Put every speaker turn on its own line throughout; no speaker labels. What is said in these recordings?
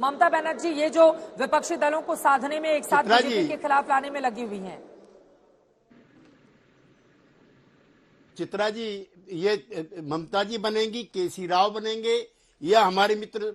ममता बनर्जी ये जो विपक्षी दलों को साधने में, एक साथ बीजेपी के खिलाफ लाने में लगी हुई हैं।
चित्रा जी, ये ममता जी बनेंगी, केसी राव बनेंगे, या हमारे मित्र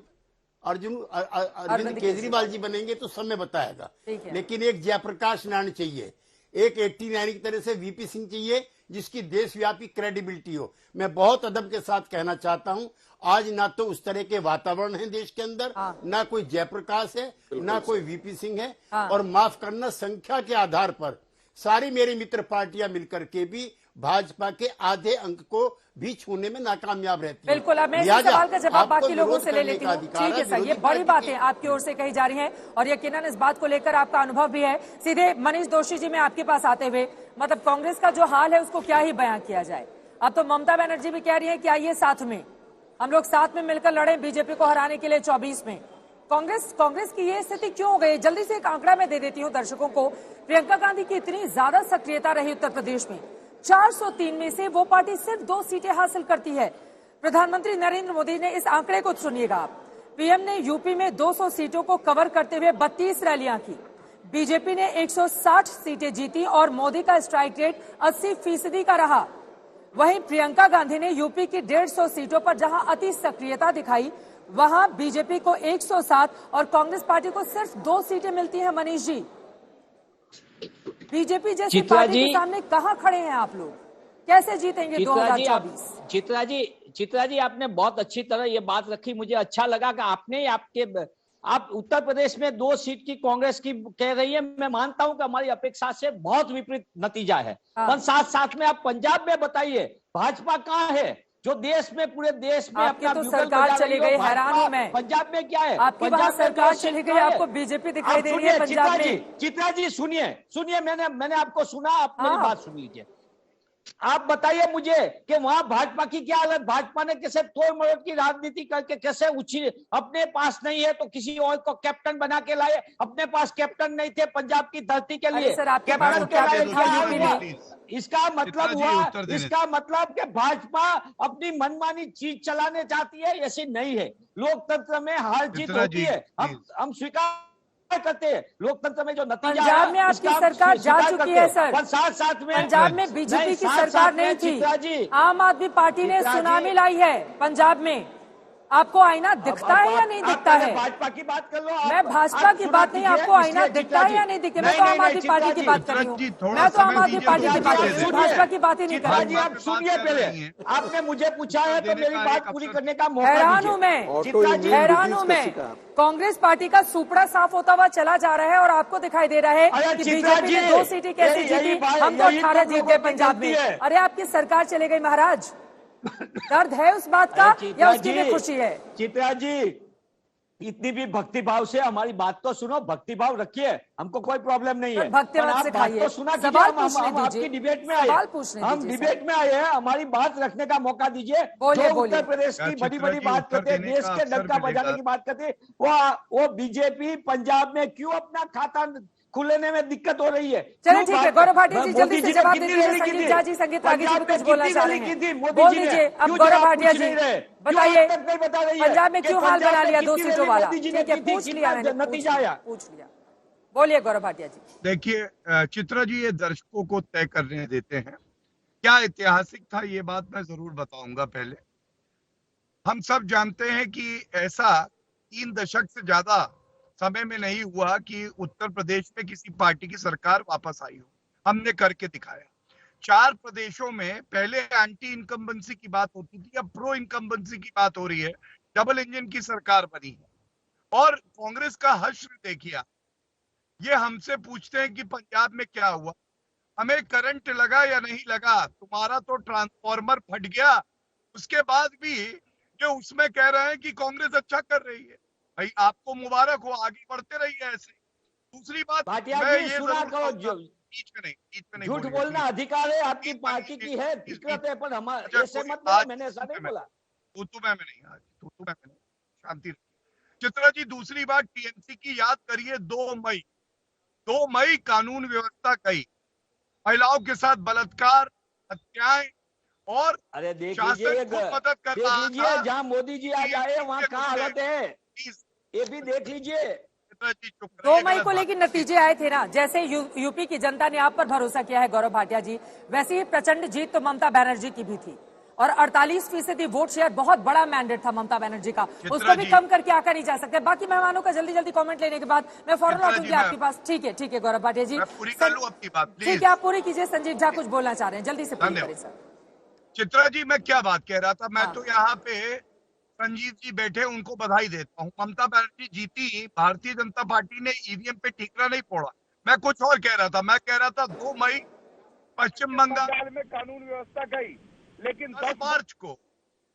अरविंद केजरीवाल जी बनेंगे, तो समय बताएगा। लेकिन एक जयप्रकाश नारायण चाहिए, एक 89 की तरह से वीपी सिंह चाहिए, जिसकी देशव्यापी क्रेडिबिलिटी हो। मैं बहुत अदब के साथ कहना चाहता हूं, आज ना तो उस तरह के वातावरण है देश के अंदर, ना कोई जयप्रकाश है, ना कोई वीपी सिंह है। और माफ करना, संख्या के आधार पर सारी मेरी मित्र पार्टियां मिलकर के भी भाजपा के आधे अंक को भी छूने में नाकामयाब रहती है।
बिल्कुल, अब मैं इस सवाल का जवाब बाकी लोगों से ले लेती हूँ। ठीक है सर, ये बड़ी बातें आपकी ओर से कही जा रही हैं और यकीनन इस बात को लेकर आपका अनुभव भी है। सीधे मनीष दोशी जी, मैं आपके पास आते हुए, मतलब कांग्रेस का जो हाल है उसको क्या ही बयां किया जाए। अब तो ममता बनर्जी भी कह रही है कि आइए साथ में, हम लोग साथ में मिलकर लड़े बीजेपी को हराने के लिए 24 में। कांग्रेस की ये स्थिति क्यों हो गई? जल्दी से एक आंकड़ा मैं दे देती हूँ दर्शकों को। प्रियंका गांधी की इतनी ज्यादा सक्रियता रही उत्तर प्रदेश में, 403 में से वो पार्टी सिर्फ 2 सीटें हासिल करती है। प्रधानमंत्री नरेंद्र मोदी ने, इस आंकड़े को सुनिएगा आप, पीएम ने यूपी में 200 सीटों को कवर करते हुए 32 रैलियां की। बीजेपी ने 160 सीटें जीती और मोदी का स्ट्राइक रेट 80% का रहा। वहीं प्रियंका गांधी ने यूपी की 150 सीटों पर जहां अति सक्रियता दिखाई, वहां बीजेपी को 107 और कांग्रेस पार्टी को सिर्फ 2 सीटें मिलती हैं। मनीष जी, बीजेपी जैसी पार्टी के सामने कहां खड़े हैं आप लोग? कैसे जीतेंगे 2024?
चित्रा जी, आपने बहुत अच्छी तरह ये बात रखी। मुझे अच्छा लगा कि आप उत्तर प्रदेश में 2 सीट की कांग्रेस की कह रही है। मैं मानता हूं कि हमारी अपेक्षा से बहुत विपरीत नतीजा है। पर साथ में आप पंजाब में बताइए, भाजपा कहाँ है जो देश में, पूरे देश में
अपना तो सरकार चली गई? हैरान हूं मैं।
पंजाब में क्या है?
आपकी वहां सरकार चली गई, आपको बीजेपी दिखाई दे रही है पंजाब में।
चित्रा जी सुनिए, मैंने आपको सुना, आप मेरी बात सुन लीजिए। आप बताइए मुझे कि वहां भाजपा की क्या हालत? भाजपा ने कैसे तोड़ मरोड़ की राजनीति करके कैसे अपने पास नहीं है तो किसी और को कैप्टन बना के लाए। अपने पास कैप्टन नहीं थे पंजाब की धरती के लिए, कैप्टन के लाए। इसका मतलब कि भाजपा अपनी मनमानी चीज चलाने चाहती है। ऐसी नहीं है। लोकतंत्र में हार जीत होती है, हम स्वीकार करते हैं। लोकतंत्र में जो नतीजा,
पंजाब में आपकी सरकार जा चुकी है सर।
साथ में
पंजाब में बीजेपी की सरकार नहीं थी, आम आदमी पार्टी ने सुनामी लाई है पंजाब में। आपको आईना दिखता है या नहीं दिखता है?
भाजपा की बात कर लो।
मैं भाजपा की बात नहीं, आपको आईना दिखता है या नहीं दिखता? मैं तो आम आदमी पार्टी की बात कर रही हूँ। मैं तो आम आदमी पार्टी की बात कर रही हूँ, भाजपा की बात ही नहीं कर रही।
आप सुनिए, पहले आपने मुझे पूछा है तो मेरी बात पूरी करने का मौका दीजिए।
हैरान हूँ मैं। कांग्रेस पार्टी का सुपड़ा साफ होता हुआ चला जा रहा है और आपको दिखाई दे रहा है कि बीजेपी ने 2 सीटें कैसे जीती, हम तो 18 जीत गए पंजाब में। अरे आपकी सरकार चले गई महाराज। दर्द है उस बात का या उसकी भी खुशी है?
चित्रा जी, इतनी भी भक्ति भाव से हमारी बात तो सुनो, भक्ति भाव रखिए, हमको कोई प्रॉब्लम नहीं है।
भक्ति भाव से खाइए,
तो सुना,
हम
आपकी डिबेट में आए, हम डिबेट में आए हैं, हमारी बात रखने का मौका दीजिए। जो उत्तर प्रदेश की बड़ी बड़ी बात करते हैं, देश के डंका बजाने की बात करते हैं, वो बीजेपी पंजाब में क्यों अपना खाता खुलने में दिक्कत हो रही है?
चलिए ठीक है, गौरव भाटिया जी जल्दी से जवाब दीजिए। संगीत झा जी, संगीत रागी जी कुछ बोलना चाह रहे हैं, बोल दीजिए। अब गौरव भाटिया जी बताइए, पंजाब में क्यों हाल बना लिया 2 सीटों वाला? ठीक है, पूछ लिया मैंने,
नतीजा आया,
पूछ लिया। बोलिए गौरव भाटिया जी।
देखिए चित्रा जी, ये दर्शकों को तय करने देते हैं क्या ऐतिहासिक था, ये बात मैं जरूर बताऊंगा। पहले हम सब जानते हैं कि ऐसा 3 दशक से ज्यादा समय में नहीं हुआ कि उत्तर प्रदेश में किसी पार्टी की सरकार वापस आई हो। हमने करके दिखाया। 4 प्रदेशों में पहले एंटी इनकम्बेंसी की बात होती थी, अब प्रो इनकम्बेंसी की बात हो रही है। डबल इंजन की सरकार बनी है और कांग्रेस का हश्र देखिए। ये हमसे पूछते हैं कि पंजाब में क्या हुआ, हमें करंट लगा या नहीं लगा, तुम्हारा तो ट्रांसफॉर्मर फट गया, उसके बाद भी ये उसमें कह रहे हैं कि कांग्रेस अच्छा कर रही है। भाई आपको मुबारक हो, आगे बढ़ते रहिए ऐसे। दूसरी बात, मैं ये बीच में नहीं
झूठ बोलना अधिकार है, आपकी पार्टी की है, फिक्रत है, पर हमारे ऐसे मत बोलो, मैंने ऐसा नहीं बोला।
तो मैं नहीं, आज तो मैं नहीं, शांति। चित्रा जी, दूसरी बात टीएमसी की याद करिए। 2 मई कानून व्यवस्था गई, महिलाओं के साथ बलात्कार, हत्याएं और
अरे देख लीजिए,
मदद कर रहा था।
जहाँ मोदी जी आ जाए वहाँ क्या हालत है। ये भी देख लीजिए।
चित्रा जी चुप
2 मई को लेकिन नतीजे आए थे ना, जैसे यूपी की जनता ने आप पर भरोसा किया है गौरव भाटिया जी, वैसे ही प्रचंड जीत तो ममता बनर्जी की भी थी और 48% वोट शेयर बहुत बड़ा मैंडेट था ममता बनर्जी का, उसको भी कम करके आकर नहीं जा सकते। बाकी मेहमानों का जल्दी जल्दी कमेंट लेने के बाद मैं फौरन लौटूंगी आपके पास। ठीक है गौरव भाटिया जी,
पूरी कर लूं अपनी बात प्लीज।
ठीक है, आप पूरी कीजिए। संजीव झा कुछ बोलना चाह रहे हैं, जल्दी से पूरी करिए सर।
चित्रा जी मैं क्या बात कह रहा था, मैं तो यहाँ पे संजीव जी बैठे उनको बधाई देता हूँ। ममता बनर्जी जीती, भारतीय जनता पार्टी ने ईवीएम पे ठीकरा नहीं फोड़ा। मैं कुछ और कह रहा था, मैं कह रहा था 2 मई पश्चिम बंगाल में कानून व्यवस्था गई, लेकिन 10 मार्च को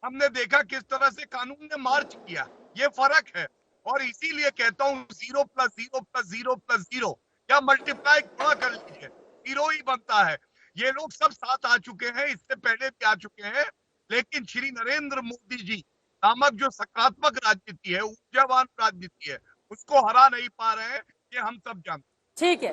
हमने देखा किस तरह से कानून ने मार्च किया। ये फर्क है और इसीलिए कहता हूँ 0 + 0 + 0 + 0 या मल्टीप्लाई गुणा कर लीजिए, 0 ही बनता है। ये लोग सब साथ आ चुके हैं, इससे पहले भी आ चुके हैं, लेकिन श्री नरेंद्र मोदी जी नामक जो सकारात्मक राजनीति है, ऊर्जावान राजनीति है, उसको हरा नहीं पा रहे हैं, ये हम सब जानते हैं।
ठीक है।